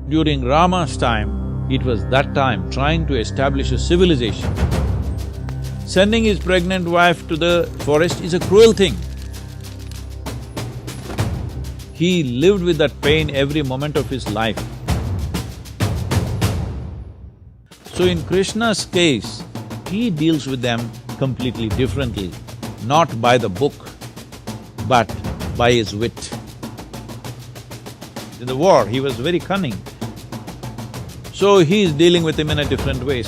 During Rama's time, it was that time trying to establish a civilization. Sending his pregnant wife to the forest is a cruel thing. He lived with that pain every moment of his life. So in Krishna's case, he deals with them completely differently, not by the book, but by his wit. In the war, he was very cunning. So he is dealing with him in a different way.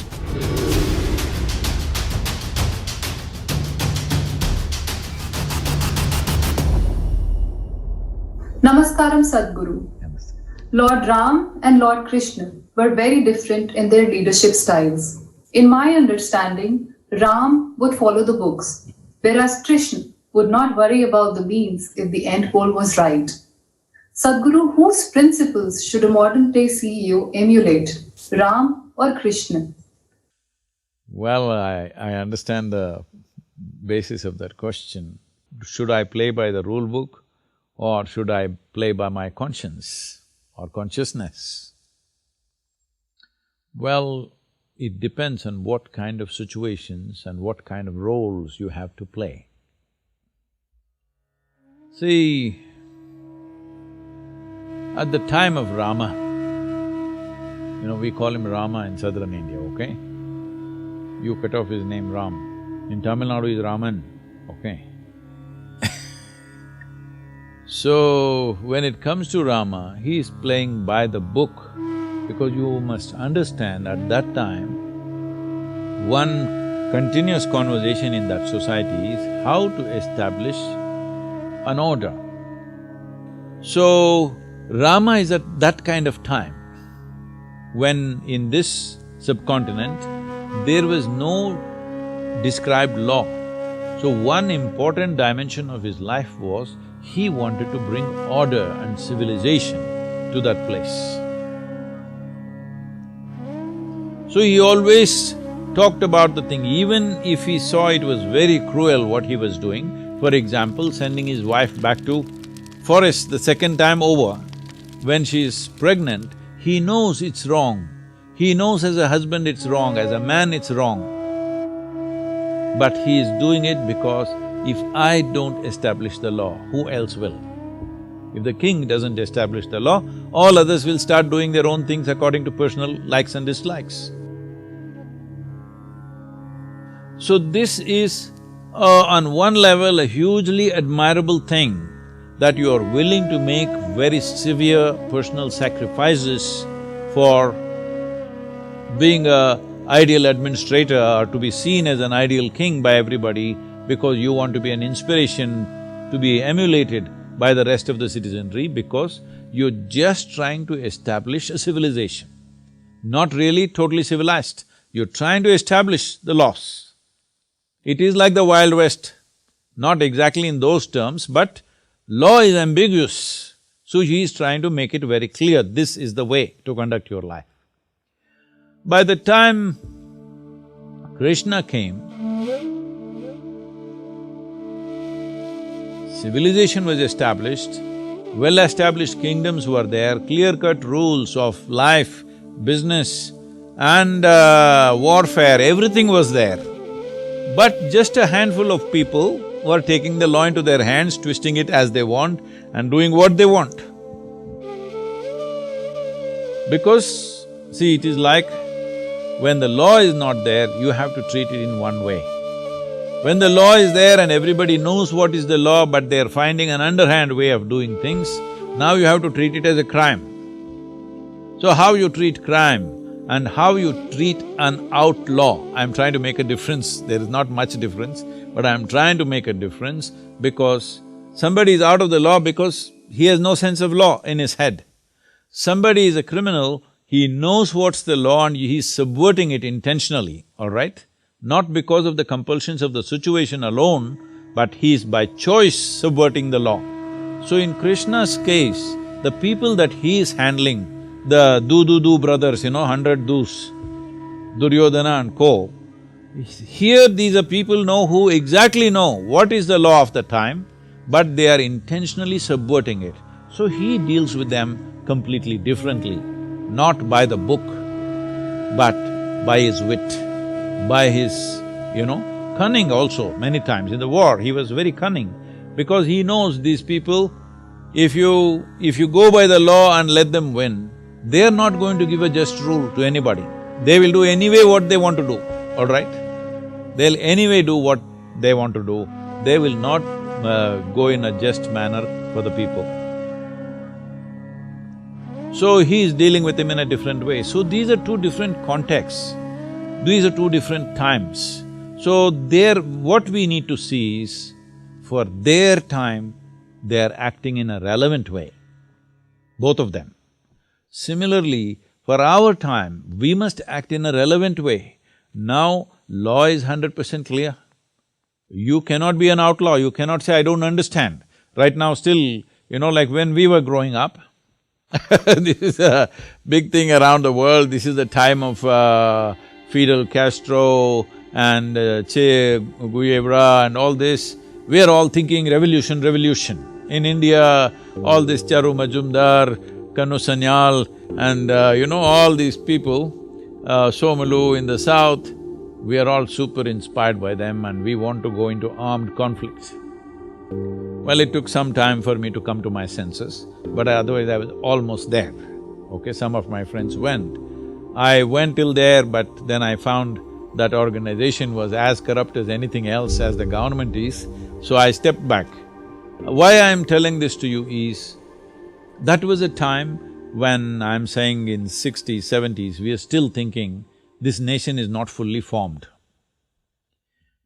Namaskaram, Sadhguru. Lord Ram and Lord Krishna were very different in their leadership styles. In my understanding, Ram would follow the books, whereas Krishna would not worry about the means if the end goal was right. Sadhguru, whose principles should a modern-day CEO emulate, Ram or Krishna? Well, I understand the basis of that question. Should I play by the rule book or should I play by my conscience or consciousness? Well, it depends on what kind of situations and what kind of roles you have to play. See, at the time of Rama, we call him Rama in southern India, okay? You cut off his name Ram. In Tamil Nadu is Raman, okay? So, when it comes to Rama, he is playing by the book because you must understand at that time, one continuous conversation in that society is how to establish an order. So, Rama is at that kind of time when in this subcontinent, there was no described law. So one important dimension of his life was he wanted to bring order and civilization to that place. So he always talked about the thing, even if he saw it was very cruel what he was doing. For example, sending his wife back to forest the second time over, when she is pregnant, he knows it's wrong. He knows as a husband it's wrong, as a man it's wrong. But he is doing it because if I don't establish the law, who else will? If the king doesn't establish the law, all others will start doing their own things according to personal likes and dislikes. So this is, on one level, a hugely admirable thing that you are willing to make very severe personal sacrifices for being a ideal administrator or to be seen as an ideal king by everybody because you want to be an inspiration to be emulated by the rest of the citizenry because you're just trying to establish a civilization. Not really totally civilized, you're trying to establish the laws. It is like the Wild West, not exactly in those terms, but law is ambiguous, so he is trying to make it very clear, this is the way to conduct your life. By the time Krishna came, civilization was established, well-established kingdoms were there, clear-cut rules of life, business and warfare, everything was there. But just a handful of people were taking the law into their hands, twisting it as they want and doing what they want. Because, see, it is like when the law is not there, you have to treat it in one way. When the law is there and everybody knows what is the law but they're finding an underhand way of doing things, now you have to treat it as a crime. So how you treat crime and how you treat an outlaw, I'm trying to make a difference, there is not much difference, but I'm trying to make a difference because somebody is out of the law because he has no sense of law in his head. Somebody is a criminal, he knows what's the law and he's subverting it intentionally, all right? Not because of the compulsions of the situation alone, but he is by choice subverting the law. So in Krishna's case, the people that he is handling, the do brothers, 100 dus, Duryodhana and co, here these are people who exactly know what is the law of the time, but they are intentionally subverting it. So he deals with them completely differently. not by the book, but by his wit, by his, cunning also. Many times in the war, he was very cunning because he knows these people, if you go by the law and let them win, they are not going to give a just rule to anybody. They will do anyway what they want to do, all right? They'll anyway do what they want to do. They will not go in a just manner for the people. So he is dealing with him in a different way. So these are two different contexts. These are two different times. So what we need to see is, for their time, they are acting in a relevant way, both of them. Similarly, for our time, we must act in a relevant way. Now, law is 100% clear. You cannot be an outlaw, you cannot say, I don't understand. Right now still, like when we were growing up, this is a big thing around the world, this is the time of Fidel Castro and Che Guevara and all this. We are all thinking revolution, revolution. In India, all this Charu Majumdar, Kanu Sanyal and all these people, Somalu in the south, we are all super inspired by them and we want to go into armed conflicts. Well, it took some time for me to come to my senses, but otherwise I was almost there, okay? Some of my friends went. I went till there, but then I found that organization was as corrupt as anything else as the government is, so I stepped back. Why I am telling this to you is, that was a time when I'm saying in 60s, 70s, we are still thinking this nation is not fully formed.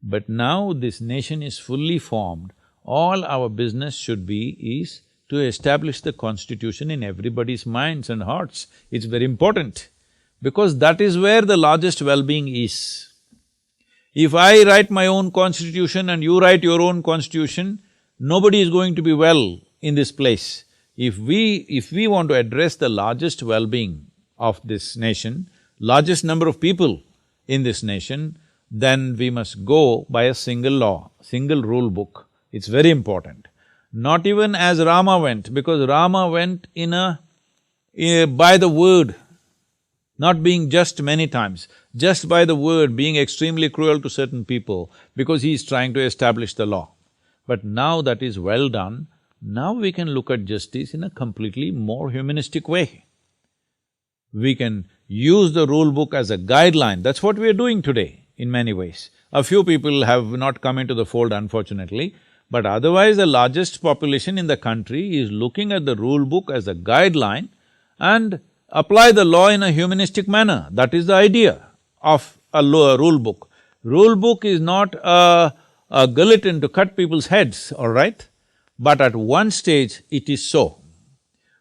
But now this nation is fully formed, all our business should be is to establish the constitution in everybody's minds and hearts. It's very important, because that is where the largest well-being is. If I write my own constitution and you write your own constitution, nobody is going to be well in this place. If we want to address the largest well-being of this nation, largest number of people in this nation, then we must go by a single law, single rule book. It's very important. Not even as Rama went, because Rama went by the word, not being just many times, just by the word, being extremely cruel to certain people because he is trying to establish the law. But now that is well done, now we can look at justice in a completely more humanistic way. We can use the rule book as a guideline, that's what we are doing today in many ways. A few people have not come into the fold, unfortunately, but otherwise the largest population in the country is looking at the rule book as a guideline and apply the law in a humanistic manner. That is the idea of a rule book. Rule book is not a guillotine to cut people's heads, all right? But at one stage it is so.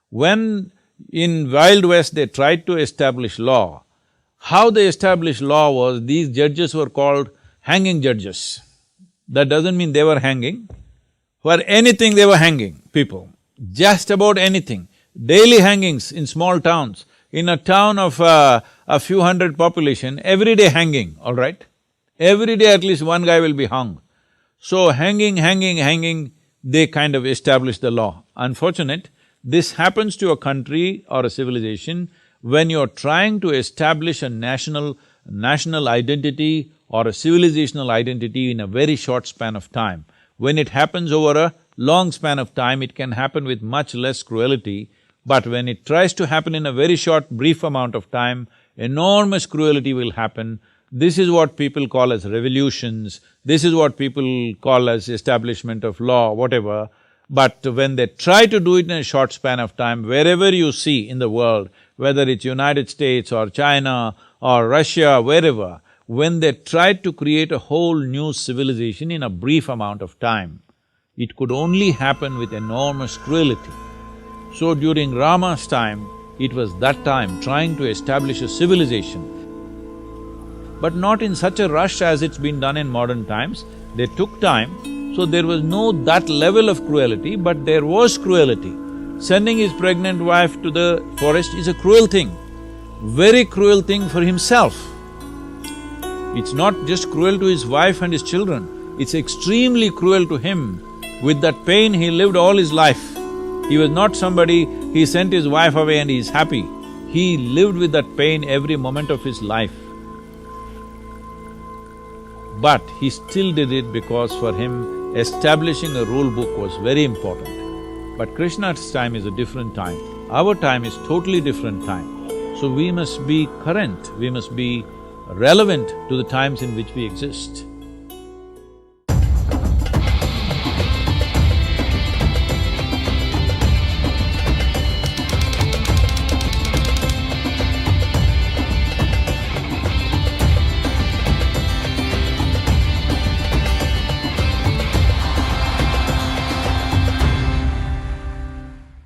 When in Wild West they tried to establish law, how they established law was, these judges were called hanging judges. That doesn't mean they were hanging. For anything they were hanging people, just about anything. Daily hangings in small towns. In a town of a few hundred population, every day hanging, all right? Every day at least one guy will be hung. So hanging, they kind of established the law. Unfortunate, this happens to a country or a civilization when you're trying to establish a national identity or a civilizational identity in a very short span of time. When it happens over a long span of time, it can happen with much less cruelty, but when it tries to happen in a very short, brief amount of time, enormous cruelty will happen. This is what people call as revolutions, this is what people call as establishment of law, whatever. But when they try to do it in a short span of time, wherever you see in the world, whether it's United States or China or Russia, wherever, when they tried to create a whole new civilization in a brief amount of time, it could only happen with enormous cruelty. So during Rama's time, it was that time trying to establish a civilization, but not in such a rush as it's been done in modern times. They took time, so there was no that level of cruelty, but there was cruelty. Sending his pregnant wife to the forest is a cruel thing, very cruel thing for himself. It's not just cruel to his wife and his children, it's extremely cruel to him. With that pain he lived all his life. He was not somebody, he sent his wife away and he is happy. He lived with that pain every moment of his life. But he still did it because for him, establishing a rule book was very important. But Krishna's time is a different time. Our time is totally different time. So we must be current, we must be relevant to the times in which we exist.